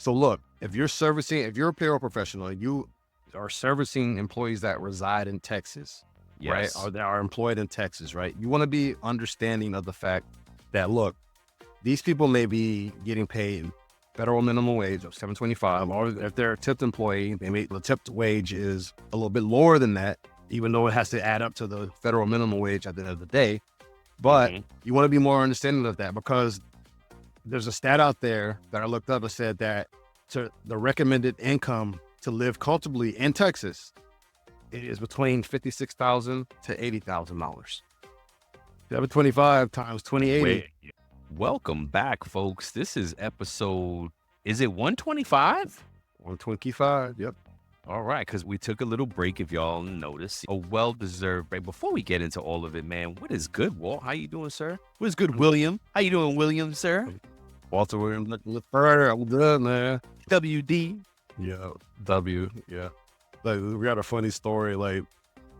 So look, if you're a payroll professional, you are servicing employees that reside in Texas, right? Yes. Or that are employed in Texas, right? You want to be understanding of the fact that, look, these people may be getting paid federal minimum wage of $7.25, or if they're a tipped employee, the tipped wage is a little bit lower than that, even though it has to add up to the federal minimum wage at the end of the day. But you want to be more understanding of that, because there's a stat out there that I looked up that said that the recommended income to live comfortably in Texas, it is between $56,000 to $80,000. 725 times 2080. Wait, welcome back, folks. This is episode, is it 125? 125, yep. All right, because we took a little break, if y'all notice. A well-deserved break. Before we get into all of it, man, what is good, Walt? How you doing, sir? What is good, William? How you doing, William, sir? Walter Williams, look further. I'm good, man. WD. Yeah, W, yeah. Like, we got a funny story. Like,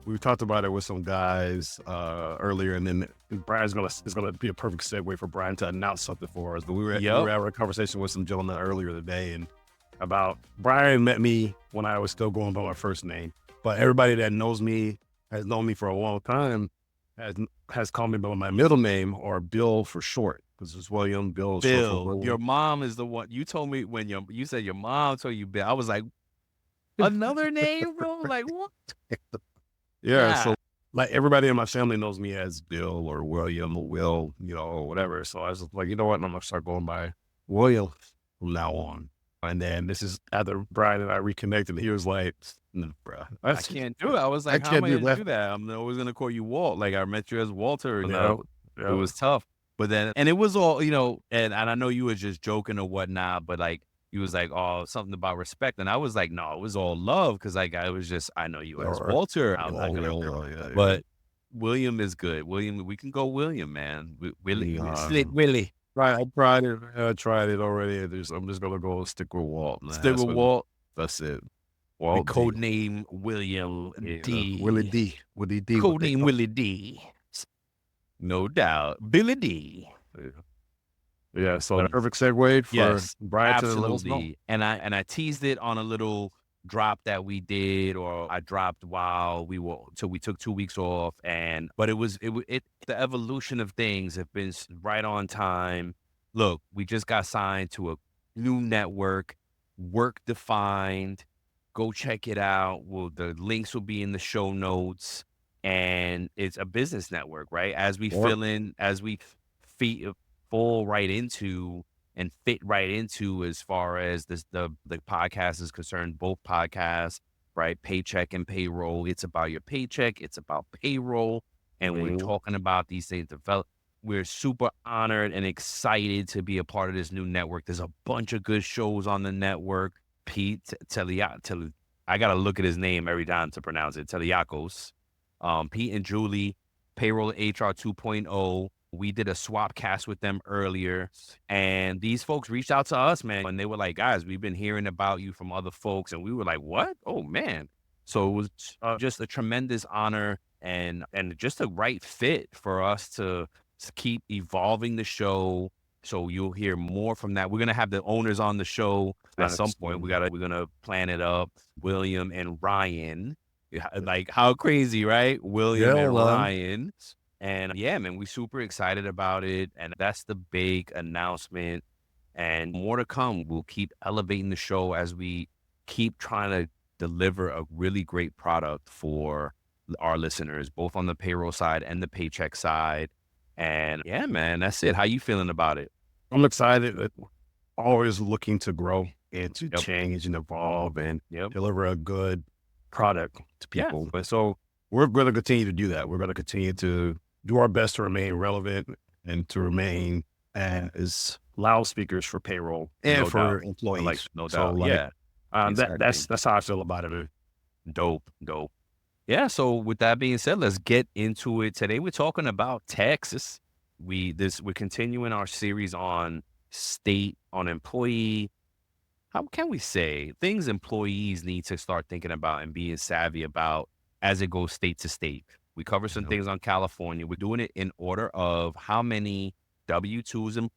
we talked about it with some guys earlier, and then Brian's it's gonna be a perfect segue for Brian to announce something for us. But we were having a conversation with some gentlemen earlier today, and about Brian met me when I was still going by my first name, but everybody that knows me, has known me for a long time, has called me by my middle name, or Bill for short, because it's William. Bill. Bill. Your mom is the one. You told me when you said your mom told you Bill. I was like, another name, bro? Like, what? Yeah. So like, everybody in my family knows me as Bill or William or Will, or whatever. So I was like, you know what? I'm gonna start going by William from now on. And then this is after Brian and I reconnected. He was like, no, bro, I can't do it. I was like, how am I going to do that? I'm always going to call you Walt. Like, I met you as Walter. It was tough. But then, and it was all, and I know you were just joking or whatnot, but like, he was like, oh, something about respect. And I was like, no, it was all love. Because like, I know you as Walter. I'm not going to, but William is good. William, we can go William, man. Willie. Right, I tried it already. I'm just gonna go stick with Walt. Man. Stick with Walt. That's it. Walt. Code name William D. Willie D. Willie D. Code name Willie D. No doubt, Billy D. Yeah. So perfect segue for Brian. Absolutely. And I teased it on a little drop that we did, or I dropped while we took 2 weeks off, but the evolution of things have been right on time. Look, we just got signed to a new network, Work Defined. Go check it out. The links will be in the show notes, and it's a business network, right? As we fall right into and fit right into, as far as the podcast is concerned, both podcasts, right? Paycheck and payroll. It's about your paycheck. It's about payroll. And we're talking about these things develop. We're super honored and excited to be a part of this new network. There's a bunch of good shows on the network. Pete I got to look at his name every time to pronounce it. Teliakos. Pete and Julie, Payroll HR 2.0. We did a swap cast with them earlier, and these folks reached out to us, man, and they were like, guys, we've been hearing about you from other folks. And we were like, what? Oh, man. So it was just a tremendous honor and just a right fit for us to keep evolving the show. So you'll hear more from that. We're going to have the owners on the show at some point. We're going to plan it up. William and Ryan, like, how crazy, right? William and Ryan. And yeah, man, we're super excited about it. And that's the big announcement, and more to come. We'll keep elevating the show as we keep trying to deliver a really great product for our listeners, both on the payroll side and the paycheck side. And yeah, man, that's it. How you feeling about it? I'm excited. Always looking to grow and to change and evolve and deliver a good product to people. But so we're going to continue to do that. We're going to continue to do our best to remain relevant and to remain as loudspeakers for payroll and for employees. No doubt. That's how I feel about it. Dope. Yeah. So with that being said, let's get into it. Today we're talking about Texas. We're continuing our series on state, on employee. How can we say things employees need to start thinking about and being savvy about as it goes state to state? We cover some things on California. We're doing it in order of how many W-2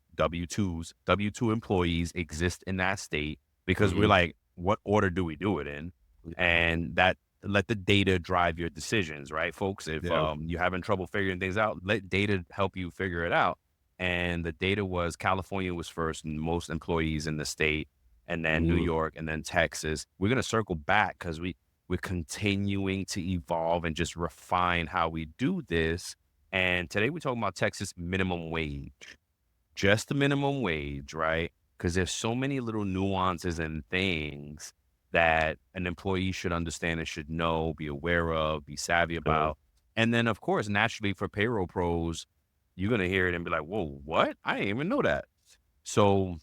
employees exist in that state. because we're like, what order do we do it in? And that let the data drive your decisions, right, folks? If Yeah. you're having trouble figuring things out, let data help you figure it out. And the data was California was first, and most employees in the state, and then New Mhm. York, and then Texas. We're gonna circle back because we're continuing to evolve and just refine how we do this. And today we're talking about Texas minimum wage, just the minimum wage, right? Because there's so many little nuances and things that an employee should understand and should know, be aware of, be savvy Uh, about. And then, of course, naturally for payroll pros, you're going to hear it and be like, whoa, what? I didn't even know that. So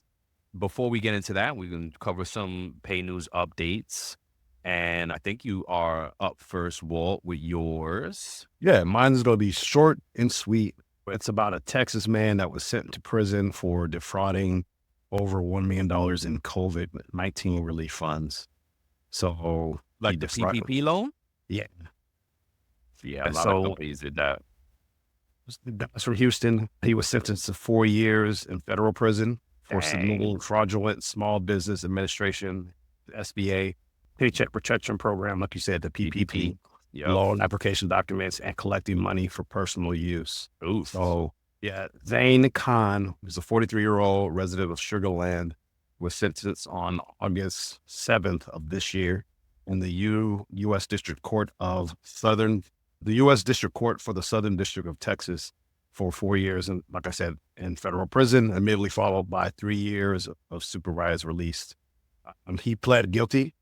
before we get into that, we can cover some pay news updates. And I think you are up first, Walt, with yours. Yeah, mine is going to be short and sweet. It's about a Texas man that was sent to prison for defrauding over $1 million in COVID-19 relief funds. So he Like the defrauded. PPP loan? Yeah. Yeah, a lot of So companies did that. that's from Houston. He was sentenced to 4 years in federal prison for Dang. submitting fraudulent small business administration, SBA, paycheck protection program, like you said, the PPP, Yep. loan application documents, and collecting money for personal use. Oof. So, yeah, Zane Khan, who's a 43-year-old resident of Sugar Land, was sentenced on August 7th of this year in the U.S. District Court of the U.S. District Court for the Southern District of Texas for 4 years. And like I said, in federal prison, immediately followed by 3 years of supervised release. He pled guilty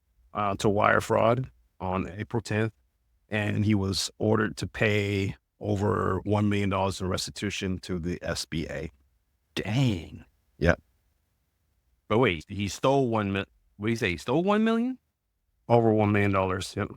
to wire fraud on April 10th, and he was ordered to pay over $1 million in restitution to the SBA. Dang. Yep. But wait, he stole 1 million. What do you say? He stole 1 million? Over $1 million. Yep.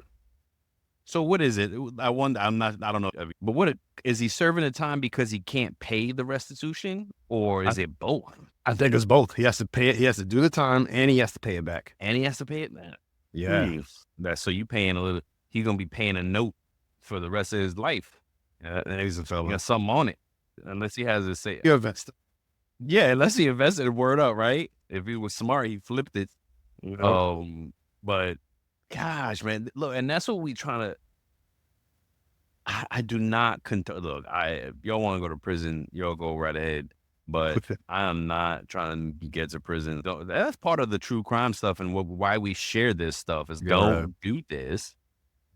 So what is it? I wonder. I don't know. But is he serving the time because he can't pay the restitution, or is it both? I think it's both. He has to pay it. He has to do the time, and he has to pay it back. And he has to pay it back. Yeah. That's so you paying a little. He's gonna be paying a note for the rest of his life. And he's a He felon. got something on it, unless he has it say. You invest. Yeah, unless he invested a word up, right? If he was smart, he flipped it. You know? But gosh, man, look, and that's what we trying to. I do not look. If y'all want to go to prison, y'all go right ahead. But I am not trying to get to prison. That's part of the true crime stuff, and why we share this stuff is don't do this.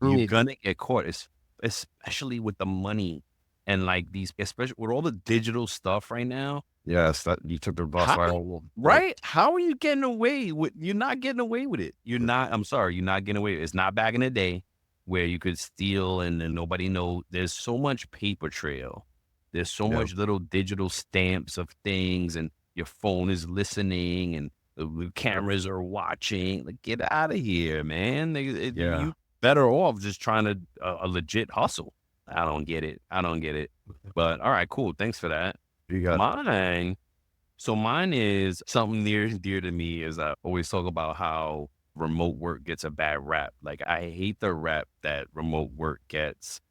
You're gonna get caught, especially with the money and like these, especially with all the digital stuff right now. Yes, that you took the bus Right? How are you getting away with? You're not getting away with it. You're not. I'm sorry, you're not getting away with it. It's not back in the day where you could steal and then nobody know. There's so much paper trail. There's so much little digital stamps of things, and your phone is listening, and the cameras are watching. Like, get out of here, man. You better off just trying to a legit hustle. I don't get it. But all right, cool. Thanks for that. You got Mine. So mine is something near and dear to me. Is I always talk about how remote work gets a bad rap. Like, I hate the rap that remote work gets.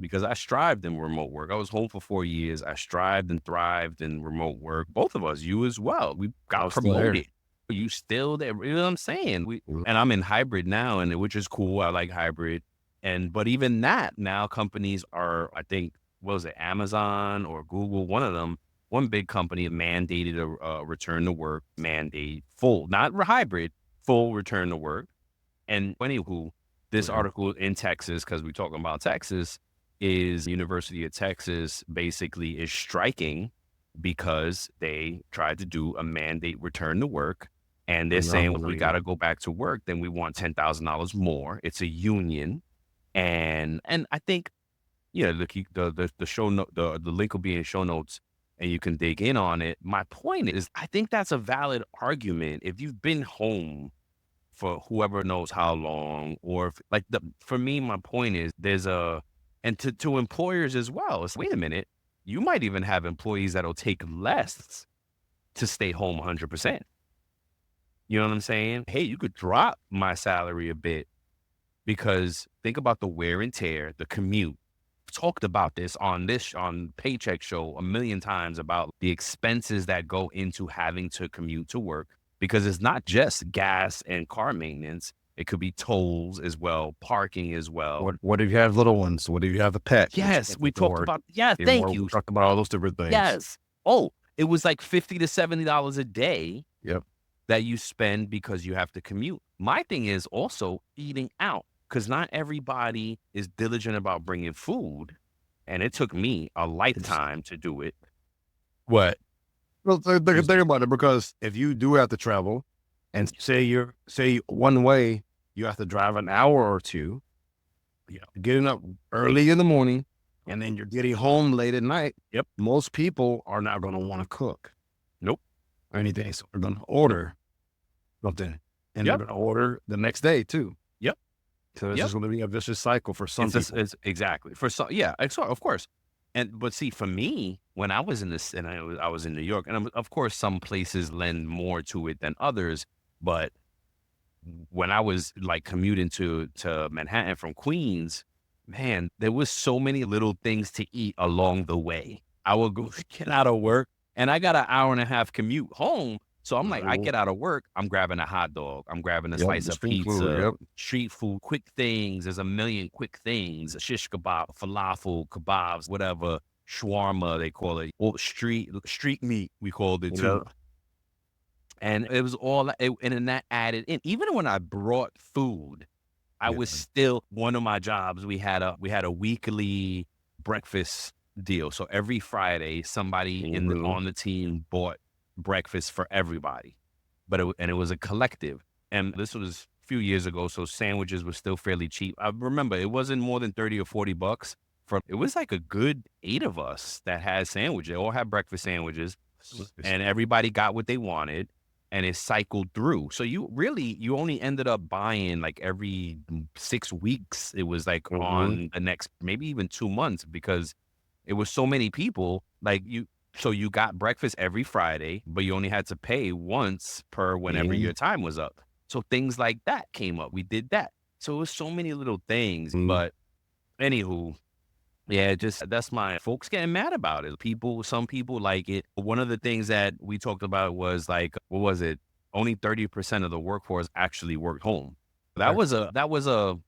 Because I strived in remote work. I was home for 4 years. I strived and thrived in remote work. Both of us, you as well. We got promoted. You still there. You know what I'm saying? And I'm in hybrid now, which is cool. I like hybrid. But even that, now companies are, I think, what was it, Amazon or Google, one big company mandated a return to work mandate, full, not hybrid, full return to work. And anywho, this article in Texas, because we're talking about Texas, is University of Texas basically is striking because they tried to do a mandate return to work. And they're saying, if we got to go back to work, then we want $10,000 more. It's a union. And I think, the show note, the link will be in show notes and you can dig in on it. My point is, I think that's a valid argument. If you've been home for whoever knows how long, or for me, my point is and to employers as well. It's, wait a minute, you might even have employees that'll take less to stay home 100%. You know what I'm saying? Hey, you could drop my salary a bit because think about the wear and tear, the commute. We've talked about this on Paycheck Show a million times about the expenses that go into having to commute to work. because it's not just gas and car maintenance. It could be tolls as well, parking as well. What if you have little ones? What if you have a pet? Which Yes, we talked about, yeah, even thank more, we you. talked about all those different things. Yes. Oh, it was like $50 to $70 a day Yep. that you spend because you have to commute. My thing is also eating out, because not everybody is diligent about bringing food. And it took me a lifetime to do it. What? Well, think Excuse me. about it, because if you do have to travel, and say one way, you have to drive an hour or two, getting up early in the morning, and then you're getting home late at night. Yep. Most people are not going to want to cook. Nope. Or anything. So they're going to order something, and they're Yep. going to order the next day too. Yep. So it's Yep. just going to be a vicious cycle for some people. It's exactly for some. Yeah, of course. But see, for me, when I was in this, and I was in New York, and of course, some places lend more to it than others. But when I was like commuting to Manhattan from Queens, man, there was so many little things to eat along the way. I would go get out of work, and I got an hour and a half commute home. So I'm like, I Mhm. get out of work, I'm grabbing a hot dog, I'm grabbing a Yep, slice the of street food. pizza, Yep. street food, quick things. There's a million quick things: shish kebab, falafel, kebabs, whatever, shawarma they call it, or street meat we called it too. Yep. And it was all, and then that added in. Even when I brought food, I Yeah. was still, one of my jobs, we had a weekly breakfast deal. So every Friday, somebody Mhm. on the team bought breakfast for everybody. But it was a collective. And this was a few years ago, so sandwiches were still fairly cheap. I remember it wasn't more than 30 or $40 for, it was like a good 8 of us that had sandwiches. They all had breakfast sandwiches, and everybody got what they wanted, and it cycled through. So you only ended up buying like every 6 weeks. It was like Mhm. on the next, maybe even 2 months, because it was so many people. Like so you got breakfast every Friday, but you only had to pay once per whenever Mhm. your time was up. So things like that came up. We did that. So it was so many little things. Mhm. But anywho, yeah, just that's my folks getting mad about it. Some people like it. One of the things that we talked about was like, what was it? Only 30% of the workforce actually worked home. Right. That was a,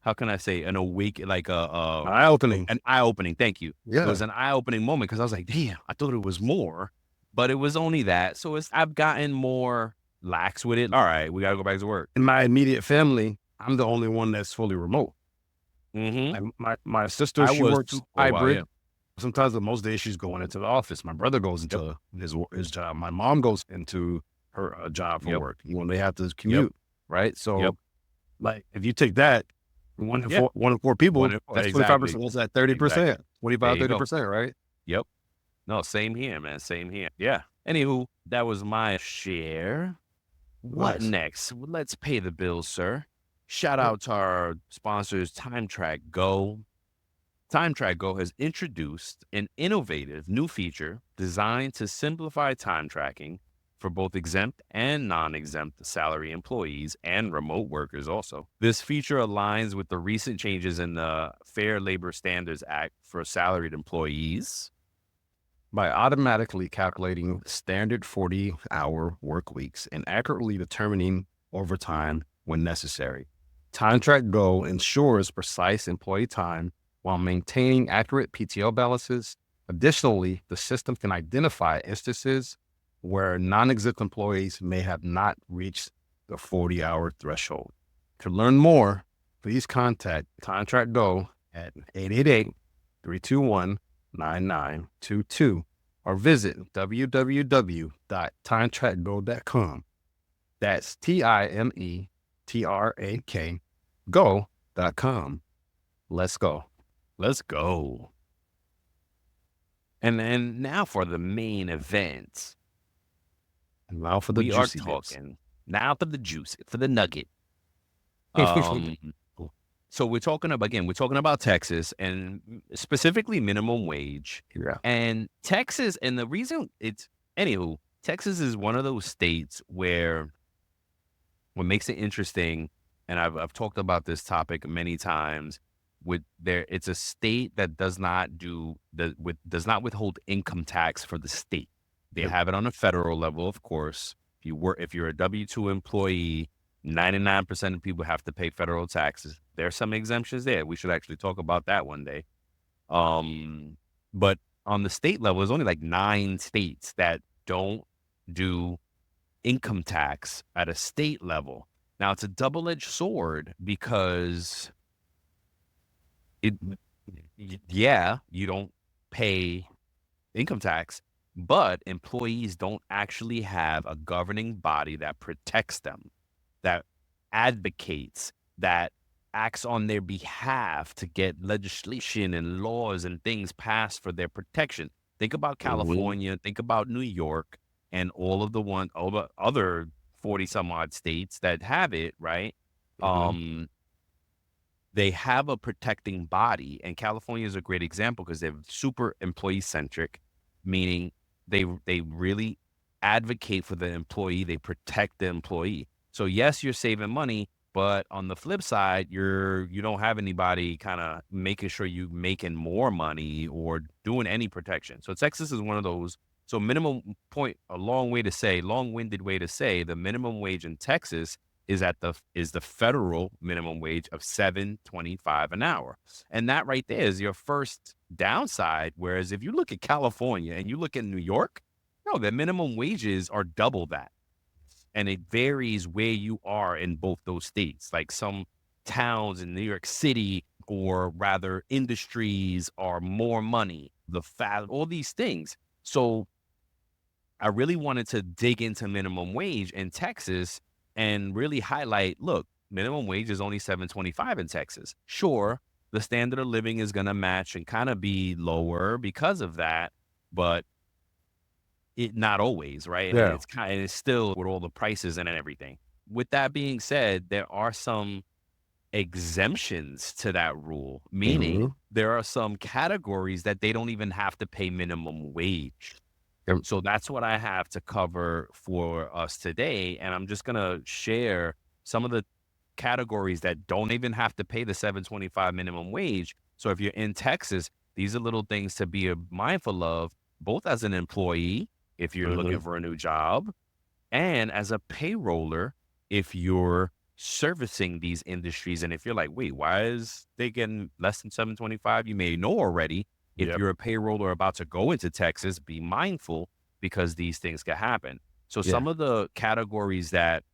how can I say, an awake, like Eye-opening. an eye opening. Thank you. It Yeah. was an eye opening moment, because I was like, damn, I thought it was more, but it was only that. So I've gotten more lax with it. All right, we gotta go back to work. In my immediate family, I'm the only one that's fully remote. Mm-hmm. My sister, I she was works too for a while. hybrid. Yeah. Sometimes, the most days she's going into the office. My brother goes Yep. into his job. My mom goes into her job for Yep. work when they have to Yep. commute, right? Yep. So, like, if you take that, Yeah. one in four people, that's Exactly. 25%. What's that? Exactly. 30%, There 25, you go. 30%, right? Yep. No, same here, man. Same here. Yeah. Anywho, that was my share. What Nice. next? Well, let's pay the bills, sir. Shout Yeah. out to our sponsors, Time Track Go. Time Track Go has introduced an innovative new feature designed to simplify time tracking for both exempt and non-exempt salary employees and remote workers also. This feature aligns with the recent changes in the Fair Labor Standards Act for salaried employees. By automatically calculating standard 40-hour work weeks and accurately determining overtime when necessary, Time Track Go ensures precise employee time while maintaining accurate PTO balances. Additionally, the system can identify instances where non-exempt employees may have not reached the 40-hour threshold. To learn more, please contact Time Track Go at 888-321-9922 or visit www.timetrackgo.com. That's TIMETRAK go.com. Let's go. Let's go. And then now for the main event. And now for the We are juicy bits. talking now for the juice, for the nugget. Um, so we're talking about Texas, and specifically minimum wage. Yeah. And Texas, and the reason Texas is one of those states where what makes it interesting, and I've talked about this topic many times, it's a state that does not withhold income tax for the state. They Yep. have it on a federal level, of course, If you're a W-2 employee, 99% of people have to pay federal taxes. There are some exemptions there. We should actually talk about that one day. But on the state level, there's only like 9 states that don't do income tax at a state level. Now, it's a double-edged sword because you don't pay income tax, but employees don't actually have a governing body that protects them, that advocates, that acts on their behalf to get legislation and laws and things passed for their protection. Think about Mm-hmm. California, think about New York, and all the other 40 some odd states that have it, right? Mm-hmm. Um, they have a protecting body, and California is a great example because they're super employee centric, meaning they really advocate for the employee, they protect the employee. So yes, you're saving money, but on the flip side, you don't have anybody kind of making sure you making more money or doing any protection. So Texas is one of those. So minimum point, a long-winded way to say the minimum wage in Texas is the federal minimum wage of $7.25 an hour. And that right there is your first downside. Whereas if you look at California and you look at New York, no, the minimum wages are double that. And it varies where you are in both those states. Like some towns in New York City, or rather industries, are more money, all these things. So I really wanted to dig into minimum wage in Texas and really highlight, look, minimum wage is only 7.25 in Texas. Sure, the standard of living is going to match and kind of be lower because of that, but it not always, right? And Yeah. it's still with all the prices and everything. With that being said, there are some exemptions to that rule, meaning Mm-hmm. there are some categories that they don't even have to pay minimum wage. Yep. So that's what I have to cover for us today. And I'm just going to share some of the categories that don't even have to pay the 7.25 minimum wage. So if you're in Texas, these are little things to be mindful of, both as an employee, if you're Mm-hmm. looking for a new job, and as a payroller, if you're servicing these industries. And if you're like, wait, why is they getting less than 7.25? You may know already. If Yep. you're a payroller about to go into Texas, be mindful because these things can happen. So Yeah. some of the categories that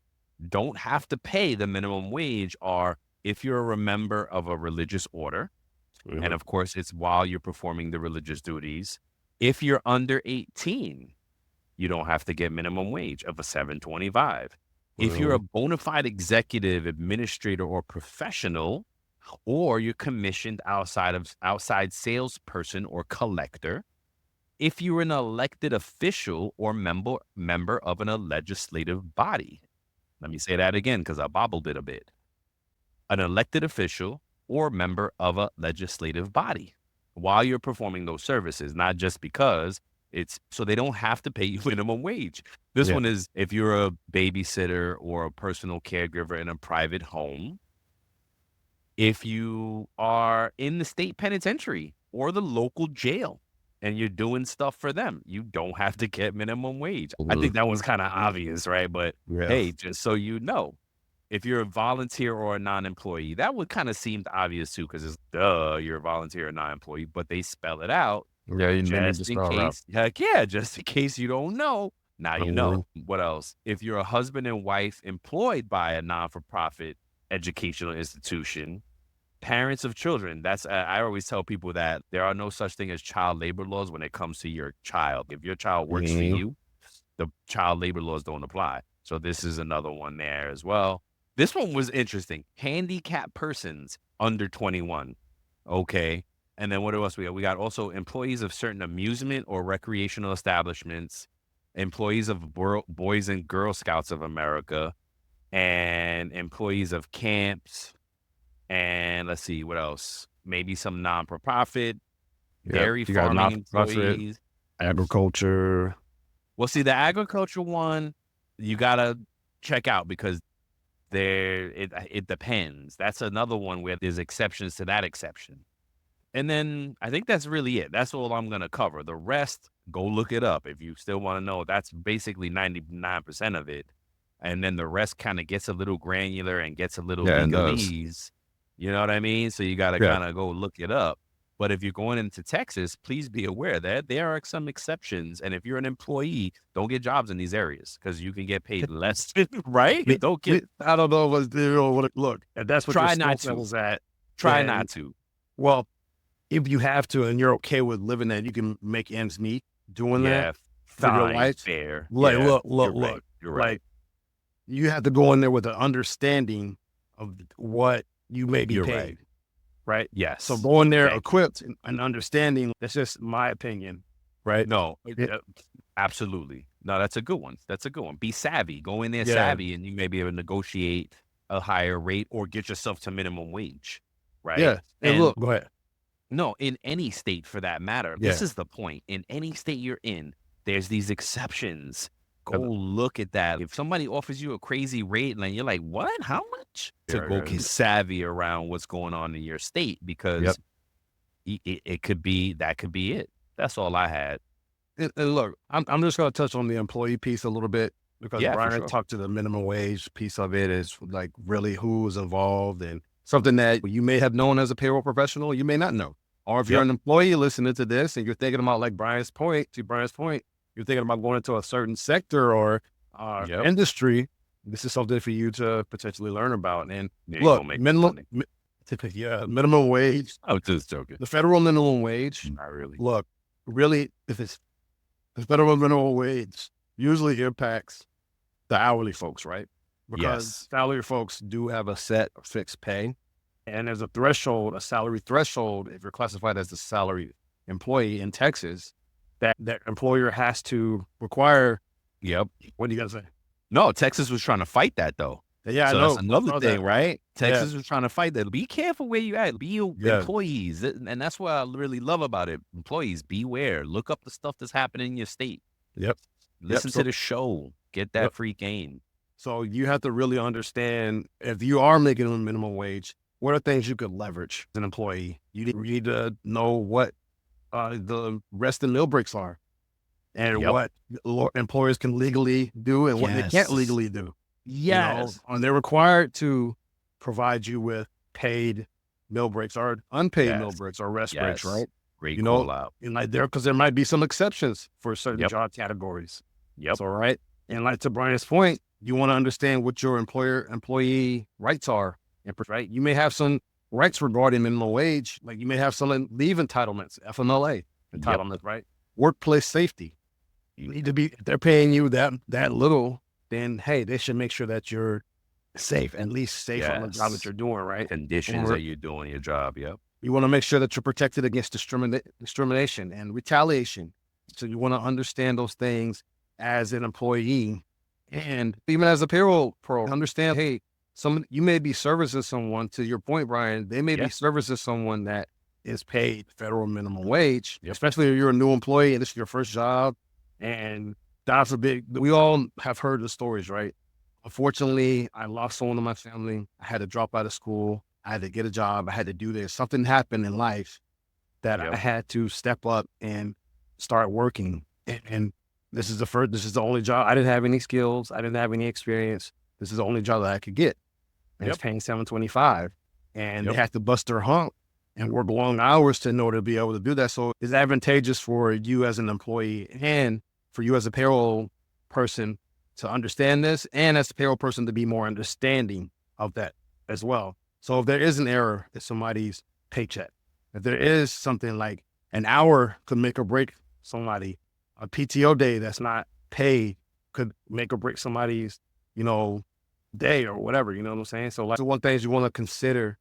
don't have to pay the minimum wage are if you're a member of a religious order, and Mm-hmm. of course, it's while you're performing the religious duties. If you're under 18, you don't have to get minimum wage of a 7.25. If you're Mm-hmm. a bona fide executive, administrator, or professional, or you're commissioned outside salesperson or collector, if you're an elected official or member of a legislative body. Let me say that again because I bobbled it a bit. An elected official or member of a legislative body while you're performing those services, not just because it's so they don't have to pay you minimum wage. This Yeah. one is if you're a babysitter or a personal caregiver in a private home, if you are in the state penitentiary or the local jail and you're doing stuff for them, you don't have to get minimum wage. I Mm-hmm. think that one's kind of obvious, right? But Yeah. hey, just so you know, if you're a volunteer or a non-employee, that would kind of seem obvious too, because it's you're a volunteer or non-employee, but they spell it out Yeah. They need to just in spell it out. case. Heck yeah, just in case you don't know. Now you Mm-hmm. know. What else? If you're a husband and wife employed by a non-for-profit educational institution, parents of children. I always tell people that there are no such thing as child labor laws when it comes to your child. If your child works for Mm-hmm. you, the child labor laws don't apply. So this is another one there as well. This one was interesting. Handicapped persons under 21. Okay. And then what else we got? We got also employees of certain amusement or recreational establishments, employees of Boys and Girl Scouts of America, and employees of camps. And let's see what else. Maybe some non-for-profit, Yep. dairy You got farming not-for-profit, employees. agriculture. Well, see, the agriculture one, you gotta check out because it depends. That's another one where there's exceptions to that exception. And then I think that's really it. That's all I'm gonna cover. The rest, Go look it up if you still want to know. That's basically 99% of it. And then the rest kind of gets a little granular and gets a little Yeah, it does. legalese. You know what I mean? So you got to Yeah. kind of go look it up. But if you're going into Texas, please be aware that there are some exceptions. And if you're an employee, don't get jobs in these areas because you can get paid less, right? Don't get, I don't know what, look, if that's what your try not skill to. level's at, Try then, not to. well, if you have to and you're okay with living that, you can make ends meet doing that Yeah, for your fine, life. fair. Like, Yeah, look, you're right. You're right. like you have to go in there with an understanding of what you may be You're right. paid, right? So Yes. go in there Thank you. equipped and understanding. That's just my opinion, right? No, It- absolutely. No, that's a good one. That's a good one. Be savvy. Go in there yeah, savvy, and you may be able to negotiate a higher rate or get yourself to minimum wage, right? yeah. And And look, go ahead. no, in any state for that matter. This Yeah. is the point. In any state you're in, there's these exceptions. Go 'Cause- look at that. If somebody offers you a crazy rate and you're like, what? How much? To Yeah, go yeah. get savvy around what's going on in your state Yep. because it could be that could be it. That's all I had. And look, I'm just going to touch on the employee piece a little bit because Yeah, for Brian sure. talked to the minimum wage piece of it is like really who is involved and something that you may have known as a payroll professional, you may not know. Or if you're Yep. an employee listening to this and you're thinking about like Brian's point, you're thinking about going into a certain sector or Yep. industry. This is something for you to potentially learn about. And You ain't look, gonna make no money. yeah, minimum wage, I was just joking. the federal minimum wage. Not really. Look, really, if it's the federal minimum wage usually impacts the hourly folks, right? Because Yes. salary folks do have a set or fixed pay. And there's a threshold, a salary threshold, if you're classified as a salary employee in Texas, that employer has to require. Yep. What do you got to say? No, Texas was trying to fight that though. Yeah, I So know. that's another Saw thing, that. right? Yeah. Texas was trying to fight that. Be careful where you at. Be Yeah. employees. And that's what I really love about it. Employees, beware. Look up the stuff that's happening in your state. Yep. Listen So- to the show. Get that Yep. free game. So you have to really understand if you are making a minimum wage, what are things you could leverage as an employee? You need to know what the rest and meal breaks are and Yep. what employers can legally do and what they can't Yes. legally do. Yes. And they're required to provide you with paid meal breaks or unpaid meal Yes. breaks or rest breaks, Yes. right? Great You know, call out. And like because there might be some exceptions for certain Yep. job categories. Yep. So, right. And like to Brian's point, you want to understand what your employee rights are. And right, you may have some rights regarding minimum wage, like you may have some leave entitlements, FMLA entitlements, right? Workplace safety. You need to be. If they're paying you that little, then hey, they should make sure that you're safe, at least safe on the job that Yes. you're doing, right? Conditions Or- that you're doing your job. Yep. You want to make sure that you're protected against discrimination and retaliation. So you want to understand those things as an employee and even as a payroll pro. Understand, hey, you may be servicing someone. To your point, Brian, they may Yeah. be servicing someone that is paid federal minimum wage, Yep. especially if you're a new employee and this is your first job. And God forbid, we all have heard the stories, right? Unfortunately, I lost someone in my family. I had to drop out of school. I had to get a job. I had to do this. Something happened in life that Yep. I had to step up and start working. And this is the only job. I didn't have any skills. I didn't have any experience. This is the only job that I could get. And it's Yep. paying $725. And Yep. they have to bust their hump and work long hours in order to be able to do that. So it's advantageous for you as an employee and for you as a payroll person to understand this, and as a payroll person to be more understanding of that as well. So if there is an error in somebody's paycheck, if there is something like an hour could make or break somebody, a PTO day that's not paid could make or break somebody's, day or whatever, you know what I'm saying? So like the one things you want to consider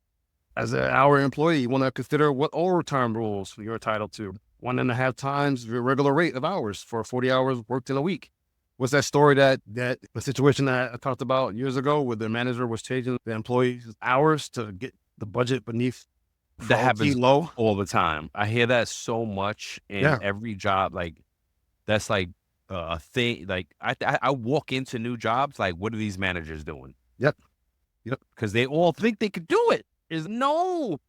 as an hour employee, you want to consider what overtime rules you're entitled to. 1.5 times your regular rate of hours for 40 hours worked in a week. What's that story that the situation that I talked about years ago where the manager was changing the employees' hours to get the budget beneath That happens low? all the time. I hear that so much in Yeah. every job. Like that's like a thing. Like I walk into new jobs. Like, what are these managers doing? Yep. Because they all think they could do it. Is no.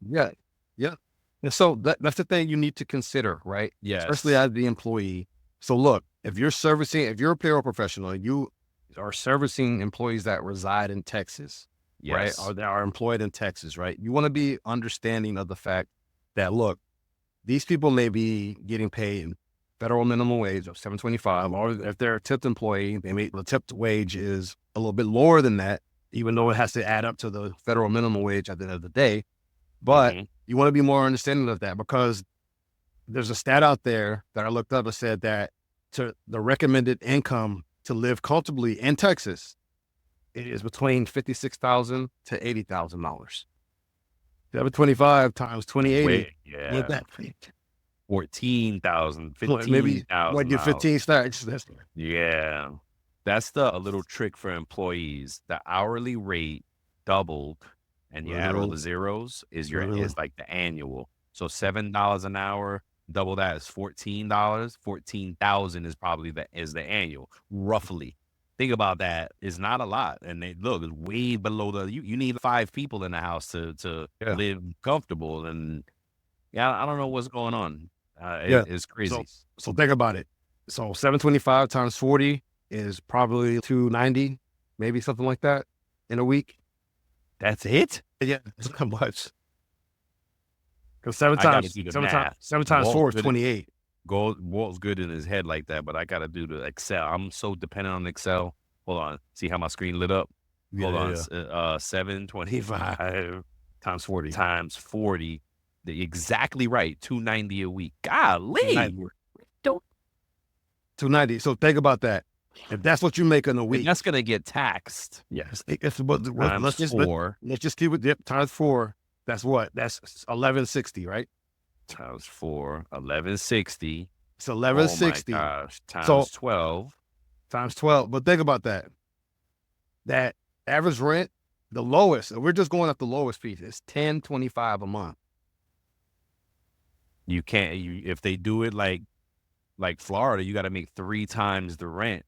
Yeah. Yeah. And so that's the thing you need to consider, right? Especially Yes. as the employee. So look, if you're a payroll professional, you are servicing employees that reside in Texas, right? Or Yes. that are employed in Texas, right? You want to be understanding of the fact that, look, these people may be getting paid federal minimum wage of 725, or if they're a tipped employee, the tipped wage is a little bit lower than that, even though it has to add up to the federal minimum wage at the end of the day. But Hmm. you want to be more understanding of that, because there's a stat out there that I looked up that said that to the recommended income to live comfortably in Texas, it is between $56,000 to $80,000. 725 times 2080. Wait, What yeah. that? 14,000, Maybe fifteen what thousand your dollars. 15 stars. That's Yeah. That's a little trick for employees. The hourly rate doubled and you add all literally, the zeros literally. is like the annual. So $7 an hour, double that is $14. 14,000 is probably the annual, roughly. Think about that. It's not a lot. And they look, it's way below you need 5 people in the house to Yeah, live comfortable. And yeah, I don't know what's going on. yeah. It's So crazy. so think about it. So 725 times 40 is probably 290, maybe something like that in a week. That's it? Yeah, it's not much. Because seven I gotta times, do the seven times, math. seven times Walt's four is good. 28. Walt's good in his head like that, but I gotta do the Excel. I'm so dependent on Excel. Hold on. See how my screen lit up? Yeah, Hold yeah, on. yeah. 725 Times 40. times 40. Exactly right. 290 a week. 290. Golly. Don't 290. So think about that. If that's what you make in a and week, that's gonna get taxed. yes. If what Times four. let's just keep it times four. That's what? That's 1160, right? Times four. 1160. It's Oh my 1160. gosh. So Times 12. times 12. But think about that. That average rent, the lowest, and we're just going up the lowest piece, it's 1025 a month. You can't if they do it like Florida, you gotta make 3 times the rent.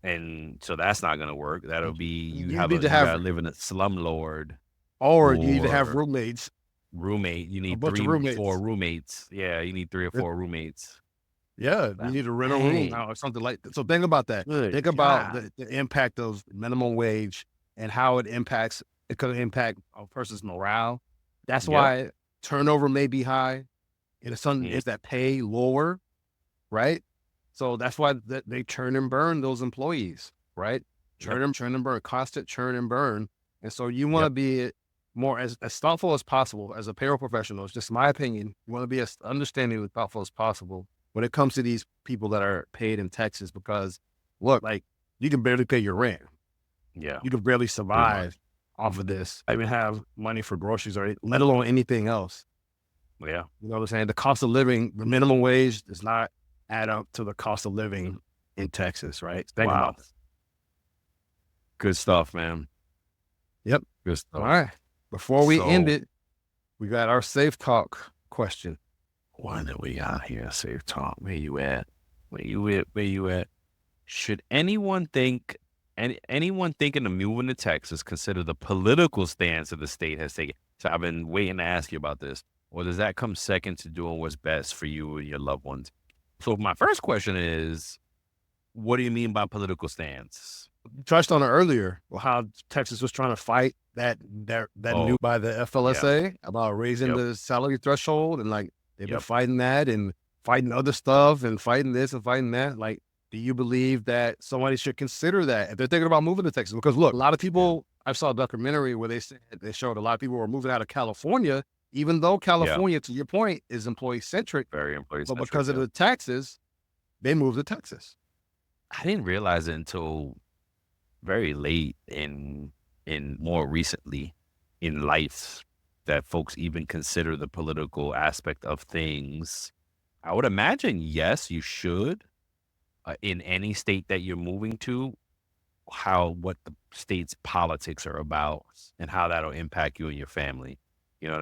And so that's not gonna work. That'll be You need to you have, gotta live in a slumlord or you need to have or roommates, roommate. You a need bunch of 3, 4 roommates. roommates. Yeah, you need 3 or 4 roommates. Yeah, you That need to rent a room dang, now or something like that. So think about that. good Think about God. the impact of minimum wage and how it could impact a person's morale. That's Yep. why turnover may be high and some Mm, is that pay lower, right? So that's why they churn and burn those employees, right? yep, Churn and burn, constant churn and burn. And so you want to yep. be more as thoughtful as possible as a payroll professional. It's just my opinion. You want to be as understanding and thoughtful as possible when it comes to these people that are paid in Texas, because look, like, you can barely pay your rent. Yeah, You can barely pretty much. survive off of this. I even have money for groceries or let alone anything else. Yeah. You know what I'm saying? The cost of living, the minimum wage does not add up to the cost of living in Texas, right? Think Wow. about it. Good stuff, man. Yep. Good All stuff. right. Before we end So it, we got our safe talk question. what do we got here? Safe talk. Where you at? Where you at? Where you at? Should anyone thinking of moving to Texas consider the political stance that the state has taken? So I've been waiting to ask you about this. Or does that come second to doing what's best for you and your loved ones? So my first question is, what do you mean by political stance? You touched on it earlier, how Texas was trying to fight that new Oh, by the yeah. FLSA about raising Yep. the salary threshold, and like they've been Yep. fighting that and fighting other stuff and fighting this and fighting that. Like, do you believe that somebody should consider that if they're thinking about moving to Texas? Because look, a lot of Yeah. people. I saw a documentary where they showed a lot of people were moving out of California, even though Yeah. California, to your point, is employee centric, Very employee but centric. because of Yeah. the taxes, they moved to Texas. I didn't realize it until very late in more recently in life that folks even consider the political aspect of things. I would imagine, yes, you should in any state that you're moving to, what the state's politics are about and how that'll impact you and your family.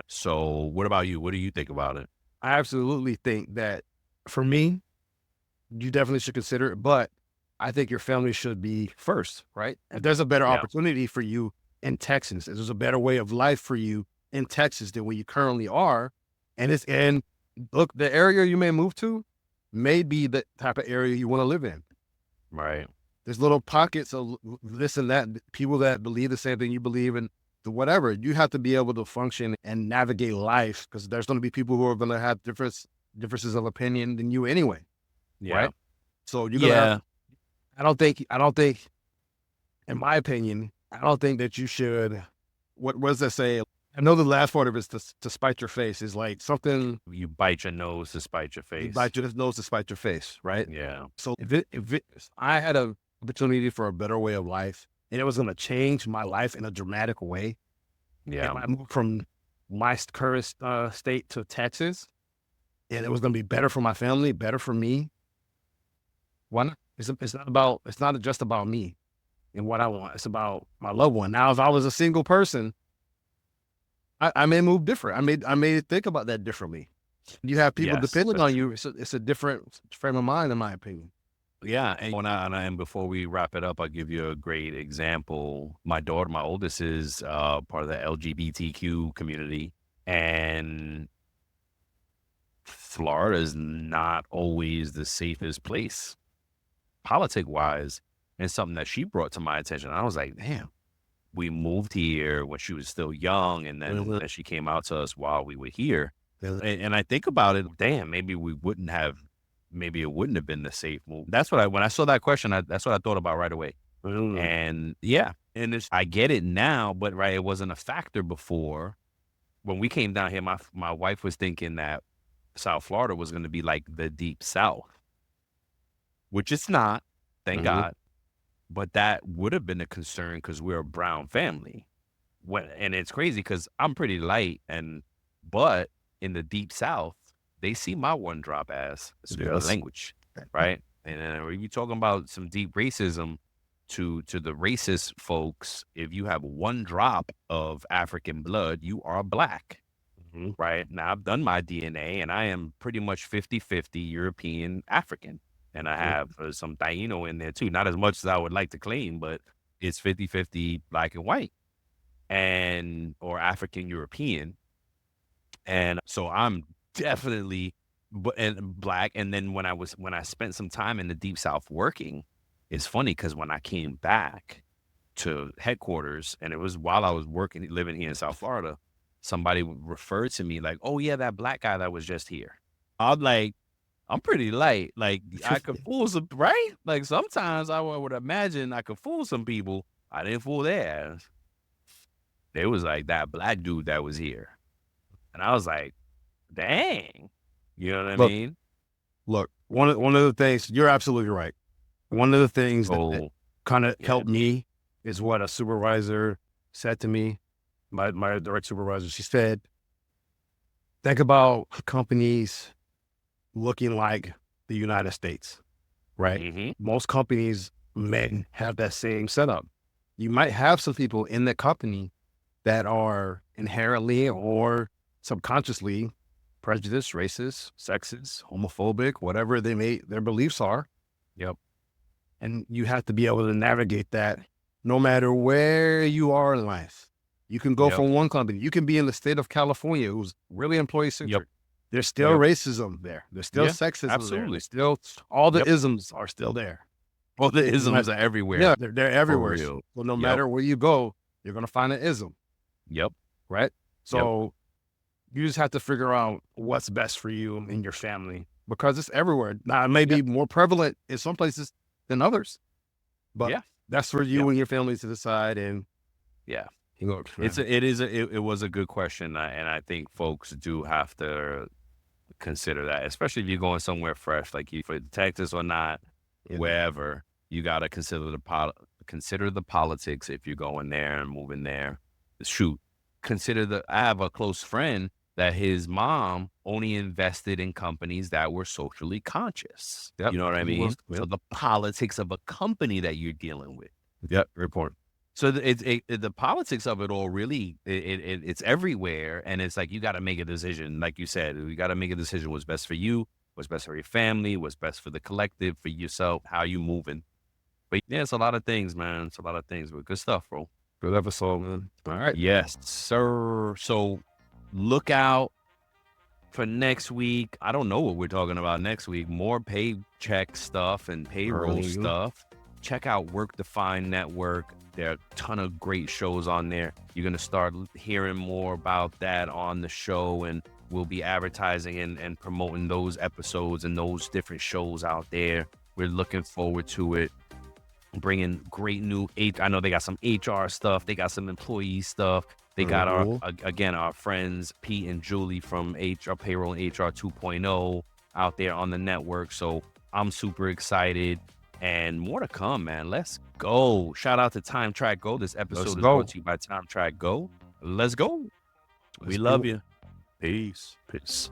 So what about you? What do you think about it? I absolutely think that for me, you definitely should consider it, but I think your family should be first, right? If there's a better Yeah. opportunity for you in Texas, if there's a better way of life for you in Texas than where you currently are, And look, the area you may move to may be the type of area you want to live in. Right. There's little pockets of this and that, people that believe the same thing you believe in, the whatever. You have to be able to function and navigate life because there's going to be people who are going to have differences of opinion than you anyway, Yeah. right? So you're going to have, Yeah. I don't think, in my opinion, I don't think that you should, what does that say? I know the last part of it is to spite your face is like something, You bite your nose to spite your you face. bite your nose to spite your face, right? Yeah. So if I had a opportunity for a better way of life and it was going to change my life in a dramatic way, Yeah. if I moved from my current state to Texas and it was going to be better for my family, better for me, why not? It's not just about me and what I want. It's about my loved one. Now, if I was a single person, I may move different. I may think about that differently. You have people Yes, depending that's on true. you. It's a different frame of mind, in my opinion. Yeah, and before we wrap it up, I'll give you a great example. My daughter, my oldest, is part of the LGBTQ community, and Florida is not always the safest place, politic wise, and something that she brought to my attention. I was like, damn, we moved here when she was still young, and then Mhm. as she came out to us while we were here. Yeah. And I think about it, damn, maybe it wouldn't have been the safe move. That's what when I saw that question, that's what I thought about right away. Mm. And yeah, and I get it now, but right, it wasn't a factor before. When we came down here, my wife was thinking that South Florida was going to be like the deep South, which it's not, thank Mhm. God. But that would have been a concern because we're a brown family. And it's crazy because I'm pretty light, but in the deep South, they see my one drop ass speaking Yes. language, right? And then when you talking about some deep racism to the racist folks, if you have one drop of African blood, you are black, Mhm. right? Now I've done my DNA and I am pretty much 50-50 European African. And I Mhm. have some Taino in there too. Not as much as I would like to claim, but it's 50-50 black and white or African European. And so I'm definitely black. And then when I spent some time in the deep South working, it's funny because when I came back to headquarters, and it was while I was working, living here in South Florida, somebody referred to me like, "Oh yeah, that black guy that was just here." I'm like, I'm pretty light. Like I could fool some, right? Like sometimes I would imagine I could fool some people. I didn't fool their ass. They was like that black dude that was here. And I was like, dang. You know what I Look, mean? look. One of the things you're absolutely right. One of the things that So, kind of yeah. helped me is what a supervisor said to me. My direct supervisor. She said, "Think about companies looking like the United States, right? Mhm. Most companies may have that same setup. You might have some people in the company that are inherently or subconsciously prejudiced, racist, sexist, homophobic, whatever their beliefs are. Yep. And you have to be able to navigate that no matter where you are in life. You can go Yep. from one company. You can be in the state of California who's really employee Yep. centric. There's still Yep. racism there. There's still Yeah. sexism there. Absolutely. There's still all the Yep. isms are still there. Well, the No matter, isms are yeah, everywhere. they're For everywhere. real. So no Yep. matter where you go, you're gonna find an ism, Yep. right? Yep. So you just have to figure out what's best for you and your family because it's everywhere. Now, it may Yeah. be more prevalent in some places than others, but Yeah. that's for Yeah. you and your family to decide. And Yeah. you know, It was a good question. And I think folks do have to consider that, especially if you're going somewhere fresh, like you for Texas or not, yeah, wherever, you got to consider the politics if you're going there and moving there. Shoot, I have a close friend that his mom only invested in companies that were socially conscious. yep, You know what I he was, mean? So the politics of a company that you're dealing with. yep, report. So the politics of it all really it's everywhere, and it's like you got to make a decision. Like you said, you got to make a decision: what's best for you, what's best for your family, what's best for the collective, for yourself, how you moving. But yeah, it's a lot of things, man. It's a lot of things, but good stuff, bro. Good episode, man. All right. Yes, sir. So look out for next week, I don't know what we're talking about next week. More paycheck stuff and payroll Earning. stuff. Check out Work Defined Network. There are a ton of great shows on there. You're going to start hearing more about that on the show, and we'll be advertising and promoting those episodes and those different shows out there. We're looking forward to it. Bringing great new I know they got some HR stuff. They got some employee stuff. They got our friends Pete and Julie from HR Payroll and HR 2.0 out there on the network. So I'm super excited, and more to come, man. Let's go. Shout out to Time Track Go. This episode is brought to you by Time Track Go. Let's go. We love you. Peace. Peace.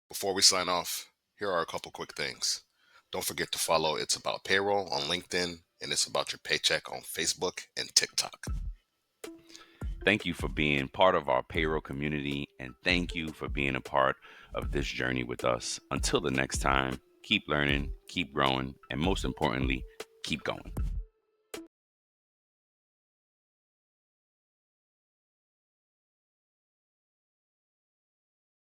Before we sign off, here are a couple quick things. Don't forget to follow It's About Payroll on LinkedIn and It's About Your Paycheck on Facebook and TikTok. Thank you for being part of our payroll community, and thank you for being a part of this journey with us. Until the next time, keep learning, keep growing, and most importantly, keep going.